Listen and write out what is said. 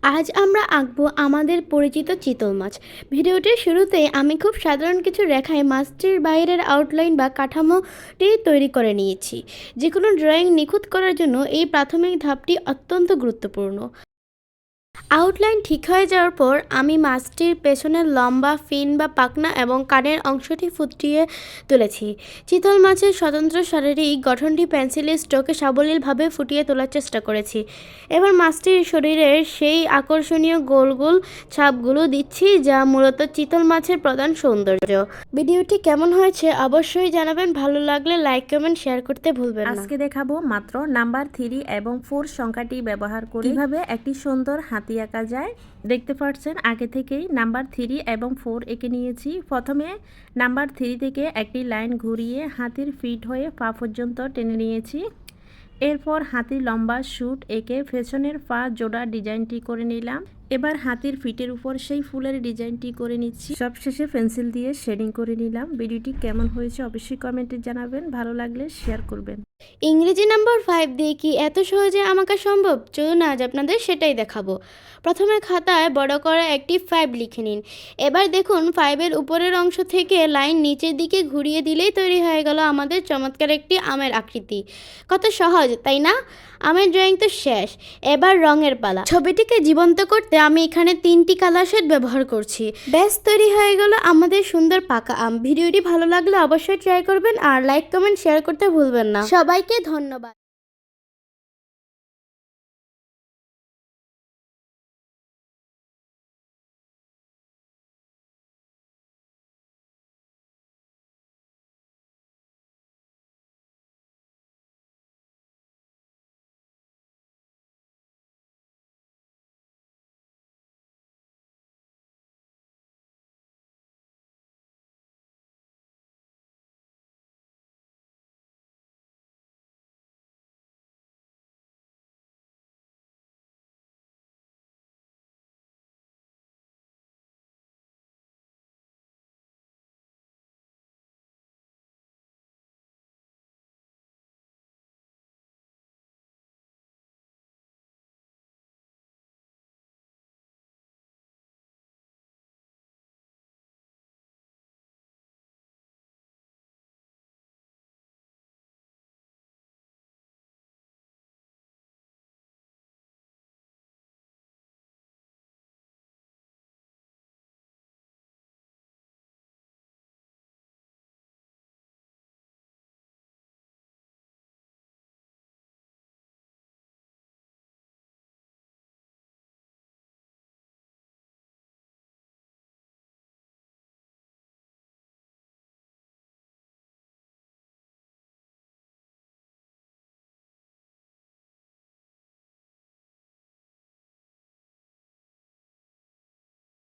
আজ আমরা আঁকবো আমাদের পরিচিত চিতল মাছ। ভিডিওটির শুরুতে আমি খুব সাধারণ কিছু রেখায় মাছটির বাইরের আউটলাইন বা কাঠামোটি তৈরি করে নিয়েছি। যে কোনো ড্রয়িং নিখুঁত করার জন্য এই প্রাথমিক ধাপটি অত্যন্ত গুরুত্বপূর্ণ। আউটলাইন ঠিক হয়ে যাওয়ার পর আমি মাছটির পেছনের লম্বা ফিন বা পাখনা এবং কানের অংশটি ফুটিয়ে তুলেছি। চিতল মাছের স্বতন্ত্র শারীরিক গঠনটি পেন্সিলের স্ট্রোকে সাবলীলভাবে ফুটিয়ে তোলার চেষ্টা করেছি। এবার মাছটির শরীরের সেই আকর্ষণীয় গোল গোল ছাপগুলো দিচ্ছি, যা মূলত চিতল মাছের প্রধান সৌন্দর্য। ভিডিওটি কেমন হয়েছে অবশ্যই জানাবেন। ভালো লাগলে লাইক কমেন্ট শেয়ার করতে ভুলবেন না। আজকে দেখাবো মাত্র নাম্বার 3 এবং 4 সংখ্যাটি ব্যবহার করে কিভাবে একটি সুন্দর হাতি আঁকা যায়। দেখতে পাচ্ছেন আগে থেকেই নাম্বার 3 এবং 4 এঁকে নিয়েছি। প্রথমে নাম্বার 3 থেকে একটি লাইন ঘুরিয়ে হাতির ফিট হয়ে পা পর্যন্ত টেনে নিয়েছি। এরপর হাতির লম্বা শুট এঁকে পেছনের পা জোড়া ডিজাইনটি করে নিলাম। এবার হাতির ফিটের উপর সেই ফুলের ডিজাইনটি করে নিচ্ছি। সবশেষে পেন্সিল দিয়ে শেডিং করে নিলাম। ভিডিওটি কেমন হয়েছে অবশ্যই কমেন্টে জানাবেন। ভালো লাগলে শেয়ার করবেন। ইংরেজি নাম্বার 5 দিয়ে কি এত সহজে আঁকা সম্ভব? চলুন আজ আপনাদের সেটাই দেখাবো। প্রথমে খাতায় বড় করে একটি 5 লিখে নিন। এবার দেখুন 5-এর উপরের অংশ থেকে লাইন নিচের দিকে ঘুরিয়ে দিলেই তৈরি হয়ে গেল আমাদের চমৎকার একটি আমের আকৃতি। কত সহজ, তাই না? আমের ড্রয়িং তো শেষ, এবার রঙের পালা। ছবিটিকে জীবন্ত করতে আমি এখানে 3টি কালার শেড ব্যবহার করছি। ব্যাস তৈরি হয়ে গেল আমাদের সুন্দর পাকা আম। ভিডিওটি ভালো লাগলে অবশ্যই ট্রাই করবেন আর লাইক কমেন্ট শেয়ার করতে ভুলবেন না। সবাইকে ধন্যবাদ।